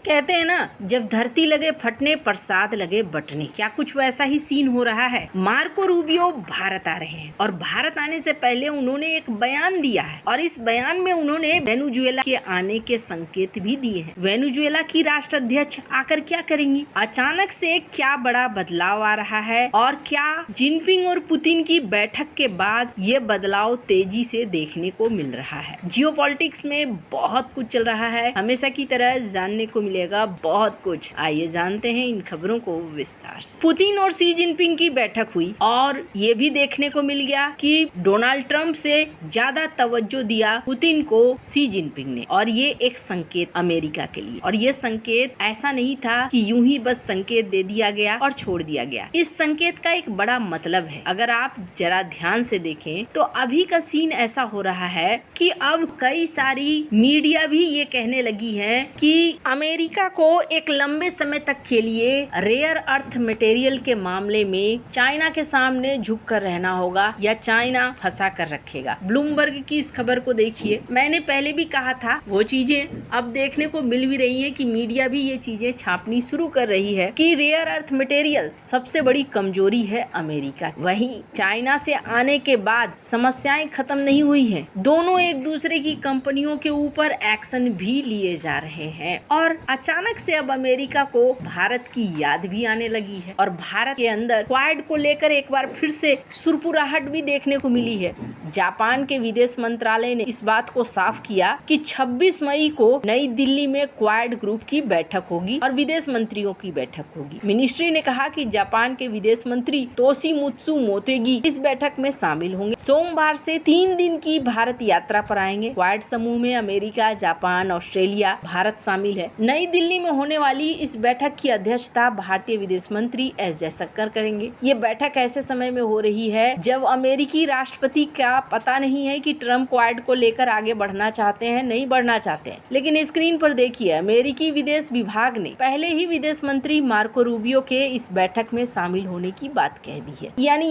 कहते हैं ना, जब धरती लगे फटने प्रसाद लगे बटने, क्या कुछ वैसा ही सीन हो रहा है। मार्को रूबियो भारत आ रहे हैं और भारत आने से पहले उन्होंने एक बयान दिया है और इस बयान में उन्होंने वेनेजुएला के आने के संकेत भी दिए हैं। वेनेजुएला की राष्ट्राध्यक्ष आकर क्या करेंगी, अचानक से क्या बड़ा बदलाव आ रहा है और क्या जिनपिंग और पुतिन की बैठक के बाद ये बदलाव तेजी से देखने को मिल रहा है। जियोपॉलिटिक्स में बहुत कुछ चल रहा है, हमेशा की तरह जानने को मिलेगा बहुत कुछ। आइए जानते हैं इन खबरों को विस्तार से। पुतिन और शी जिनपिंग की बैठक हुई और ये भी देखने को मिल गया कि डोनाल्ड ट्रंप से ज्यादा तवज्जो दिया पुतिन को शी जिनपिंग ने, और ये एक संकेत अमेरिका के लिए। और ये संकेत ऐसा नहीं था कि यूं ही बस संकेत दे दिया गया और छोड़ दिया गया। इस संकेत का एक बड़ा मतलब है। अगर आप जरा ध्यान से देखें तो अभी का सीन ऐसा हो रहा है कि अब कई सारी मीडिया भी ये कहने लगी है कि अमेरिका को एक लंबे समय तक के लिए रेयर अर्थ मटेरियल के मामले में चाइना के सामने झुक कर रहना होगा या चाइना फंसा कर रखेगा। ब्लूमबर्ग की इस खबर को देखिए, मैंने पहले भी कहा था, वो चीजें अब देखने को मिल भी रही है कि मीडिया भी ये चीजें छापनी शुरू कर रही है कि रेयर अर्थ मटेरियल सबसे बड़ी कमजोरी है अमेरिका। वहीं चाइना से आने के बाद समस्याएं खत्म नहीं हुई है, दोनों एक दूसरे की कंपनियों के ऊपर एक्शन भी लिए जा रहे हैं और अचानक से अब अमेरिका को भारत की याद भी आने लगी है और भारत के अंदर क्वाड को लेकर एक बार फिर से सुरपुराहट भी देखने को मिली है। जापान के विदेश मंत्रालय ने इस बात को साफ किया कि 26 मई को नई दिल्ली में क्वाड ग्रुप की बैठक होगी और विदेश मंत्रियों की बैठक होगी। मिनिस्ट्री ने कहा कि जापान के विदेश मंत्री तोशिमित्सु मोतेगी इस बैठक में शामिल होंगे। सोमवार से 3 दिन की भारत यात्रा पर आएंगे। क्वाड समूह में अमेरिका, जापान, ऑस्ट्रेलिया, भारत शामिल है। नई दिल्ली में होने वाली इस बैठक की अध्यक्षता भारतीय विदेश मंत्री एस जयशंकर करेंगे। ये बैठक ऐसे समय में हो रही है जब अमेरिकी राष्ट्रपति का पता नहीं है कि ट्रम्प क्वाड को लेकर आगे बढ़ना चाहते हैं, नहीं बढ़ना चाहते हैं। लेकिन स्क्रीन पर देखिए, अमेरिकी विदेश विभाग ने पहले ही विदेश मंत्री मार्को रूबियो के इस बैठक में शामिल होने की बात कह दी है, यानी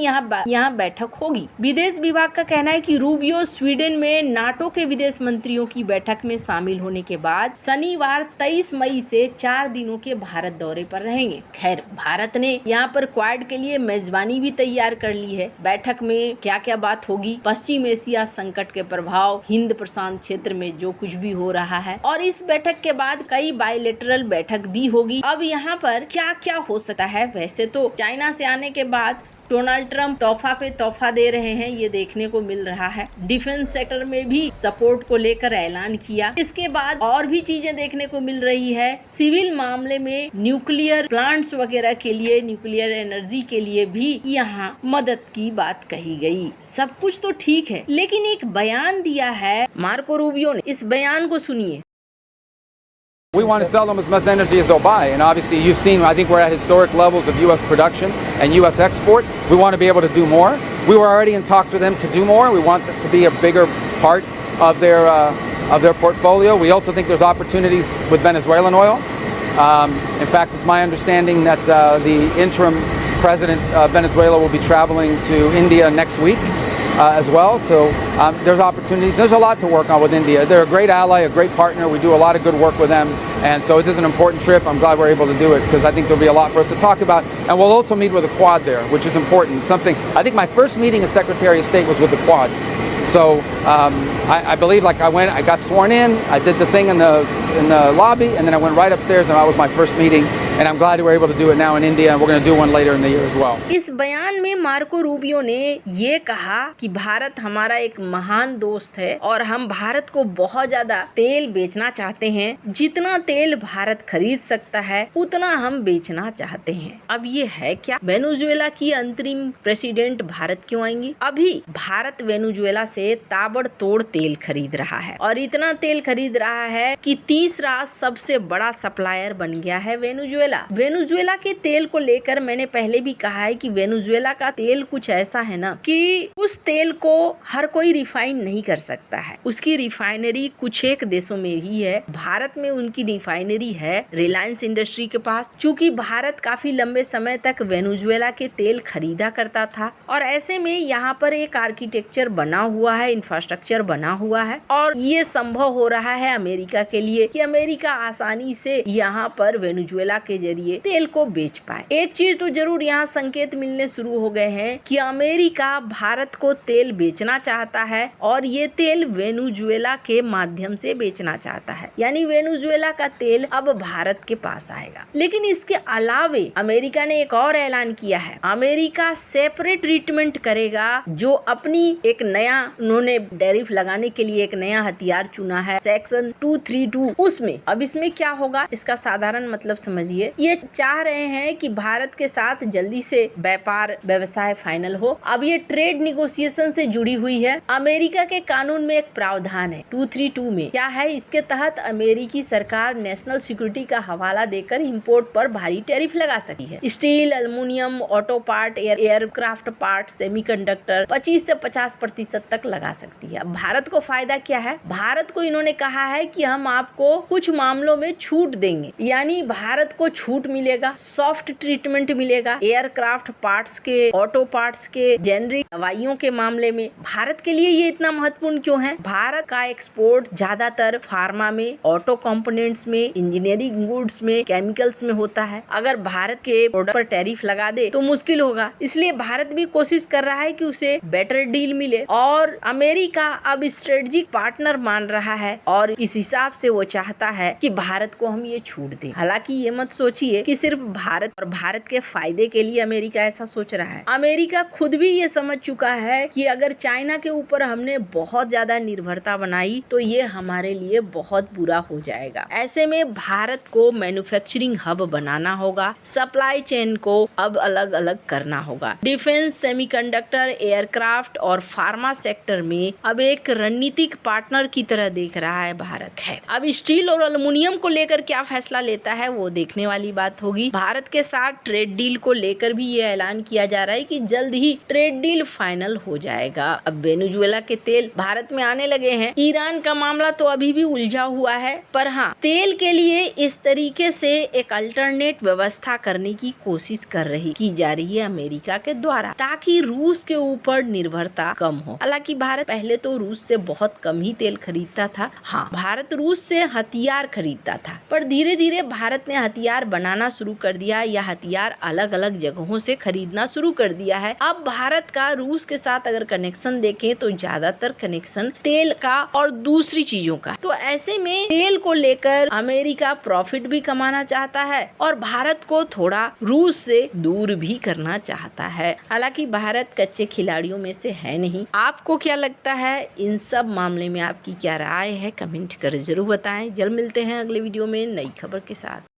यहाँ बैठक होगी। विदेश विभाग का कहना है कि रूबियो स्वीडन में नाटो के विदेश मंत्रियों की बैठक में शामिल होने के बाद शनिवार 23 मई से 4 दिनों के भारत दौरे पर रहेंगे। खैर, भारत ने यहाँ पर क्वाड के लिए मेजबानी भी तैयार कर ली है। बैठक में क्या क्या बात होगी, पश्चिम एशिया संकट के प्रभाव, हिंद प्रशांत क्षेत्र में जो कुछ भी हो रहा है, और इस बैठक के बाद कई बायलैटरल बैठक भी होगी। अब यहाँ पर क्या क्या हो सकता है। वैसे तो चाइना से आने के बाद डोनाल्ड ट्रंप तोहफा पे तोहफा दे रहे हैं, ये देखने को मिल रहा है। डिफेंस सेक्टर में भी सपोर्ट को लेकर ऐलान किया। इसके बाद और भी चीजें देखने को मिल रही है। सिविल मामले में न्यूक्लियर प्लांट्स वगैरह के लिए, न्यूक्लियर एनर्जी के लिए भी यहाँ मदद की बात कही गई। सब कुछ तो ठीक है, लेकिन एक बयान दिया है मार्को रूबियो ने। इस बयान को सुनिए। We want to sell them as much energy as they'll buy, and obviously you've seen, I think we're at historic levels of U.S. production and U.S. export. We want to be able to do more. We were already in talks with them to do more. We want that to be a bigger part of their portfolio. We also think there's opportunities with Venezuelan oil. In fact, it's my understanding that the interim president of Venezuela will be traveling to India next week. As well, so there's opportunities. There's a lot to work on with India. They're a great ally, a great partner. We do a lot of good work with them, and so it is an important trip. I'm glad we're able to do it because I think there'll be a lot for us to talk about. And we'll also meet with the Quad there, which is important. Something I think my first meeting as Secretary of State was with the Quad. So I believe, like, I got sworn in. I did the thing in the lobby, and then I went right upstairs, and that was my first meeting. And I'm glad we were able to do it now in India, and we're going to do one later in the year as well. इस बयान में Marco Rubio ने ये कहा कि भारत हमारा एक महान दोस्त है और हम भारत को बहुत ज्यादा तेल बेचना चाहते हैं। जितना तेल भारत खरीद सकता है उतना हम बेचना चाहते हैं। अब ये है क्या, वेनेजुएला की अंतरिम प्रेसिडेंट भारत क्यों आएंगी? अभी भारत वेनेजुएला से ताबड़तोड़ तेल खरीद रहा है और इतना तेल खरीद रहा है कि तीसरा सबसे बड़ा सप्लायर बन गया है वेनेजुएला। वेनेजुएला के तेल को लेकर मैंने पहले भी कहा है कि वेनेजुएला का तेल कुछ ऐसा है ना कि उस तेल को हर कोई रिफाइन नहीं कर सकता है। उसकी रिफाइनरी कुछ एक देशों में ही है। भारत में उनकी रिफाइनरी है रिलायंस इंडस्ट्री के पास। चूंकि भारत काफी लंबे समय तक वेनेजुएला के तेल खरीदा करता था और ऐसे में यहाँ पर एक आर्किटेक्चर बना हुआ है, इंफ्रास्ट्रक्चर बना हुआ है और ये संभव हो रहा है अमेरिका के लिए कि अमेरिका आसानी से यहाँ पर वेनेजुएला के जरिए तेल को बेच पाए। एक चीज तो जरूर यहाँ संकेत मिलने शुरू हो गए हैं कि अमेरिका भारत को तेल बेचना चाहता है और ये तेल वेनेजुएला के माध्यम से बेचना चाहता है, यानी वेनेजुएला का तेल अब भारत के पास आएगा। लेकिन इसके अलावे अमेरिका ने एक और ऐलान किया है, अमेरिका सेपरेट ट्रीटमेंट करेगा। जो अपनी एक नया उन्होंने टैरिफ लगाने के लिए एक नया हथियार चुना है, सेक्शन 232, उसमें अब इसमें क्या होगा इसका साधारण मतलब समझिए। ये चाह रहे हैं कि भारत के साथ जल्दी से व्यापार व्यवसाय फाइनल हो। अब ये ट्रेड निगोशिएशन से जुड़ी हुई है। अमेरिका के कानून में एक प्रावधान है 232 में, क्या है, इसके तहत अमेरिकी सरकार नेशनल सिक्योरिटी का हवाला देकर इंपोर्ट पर भारी टैरिफ लगा सकती है। Steel, aluminium, auto part, aircraft part, semiconductor 25 से 50% तक लगा सकती है। अब भारत को फायदा क्या है? भारत को इन्होंने कहा है कि हम आपको कुछ मामलों में छूट देंगे, यानी भारत को छूट मिलेगा, सॉफ्ट ट्रीटमेंट मिलेगा एयरक्राफ्ट पार्ट्स के, ऑटो पार्ट्स के, जेनरिक दवाइयों के मामले में। भारत के लिए ये इतना महत्वपूर्ण क्यों है? भारत का एक्सपोर्ट ज्यादातर फार्मा में, ऑटो कंपोनेंट्स में, इंजीनियरिंग गुड्स में, केमिकल्स में होता है। अगर भारत के प्रोडक्ट पर टैरिफ लगा दे तो मुश्किल होगा, इसलिए भारत भी कोशिश कर रहा है कि उसे बेटर डील मिले और अमेरिका अब स्ट्रेटेजिक पार्टनर मान रहा है और इस हिसाब से वो चाहता है कि भारत को हम ये छूट दें। हालांकि ये मत सोचिए कि सिर्फ भारत और भारत के फायदे के लिए अमेरिका ऐसा सोच रहा है। अमेरिका खुद भी ये समझ चुका है कि अगर चाइना के ऊपर हमने बहुत ज्यादा निर्भरता बनाई तो ये हमारे लिए बहुत बुरा हो जाएगा। ऐसे में भारत को मैन्युफैक्चरिंग हब बनाना होगा, सप्लाई चेन को अब अलग अलग करना होगा। डिफेंस, सेमीकंडक्टर, एयरक्राफ्ट और फार्मा सेक्टर में अब एक रणनीतिक पार्टनर की तरह देख रहा है भारत है। अब स्टील और एल्युमिनियम को लेकर क्या फैसला लेता है वो देखने वाली बात होगी। भारत के साथ ट्रेड डील को लेकर भी ये ऐलान किया जा रहा है कि जल्द ही ट्रेड डील फाइनल हो जाएगा। अब वेनेजुएला के तेल भारत में आने लगे हैं। ईरान का मामला तो अभी भी उलझा हुआ है, पर हाँ, तेल के लिए इस तरीके से एक अल्टरनेट व्यवस्था करने की कोशिश की जा रही है अमेरिका के द्वारा, ताकि रूस के ऊपर निर्भरता कम हो। हालांकि भारत पहले तो रूस से बहुत कम ही तेल खरीदता था। हाँ, भारत रूस से हथियार खरीदता था, पर धीरे धीरे भारत ने हथियार बनाना शुरू कर दिया या हथियार अलग अलग जगहों से खरीदना शुरू कर दिया है। अब भारत का रूस के साथ अगर कनेक्शन देखें तो ज्यादातर कनेक्शन तेल का और दूसरी चीजों का। तो ऐसे में तेल को लेकर अमेरिका प्रॉफिट भी कमाना चाहता है और भारत को थोड़ा रूस से दूर भी करना चाहता है। हालांकि भारत कच्चे खिलाड़ियों में से है नहीं। आपको क्या लगता है? इन सब मामले में आपकी क्या राय है? कमेंट कर जरूर बताएं। जल्द मिलते हैं अगले वीडियो में नई खबर के साथ।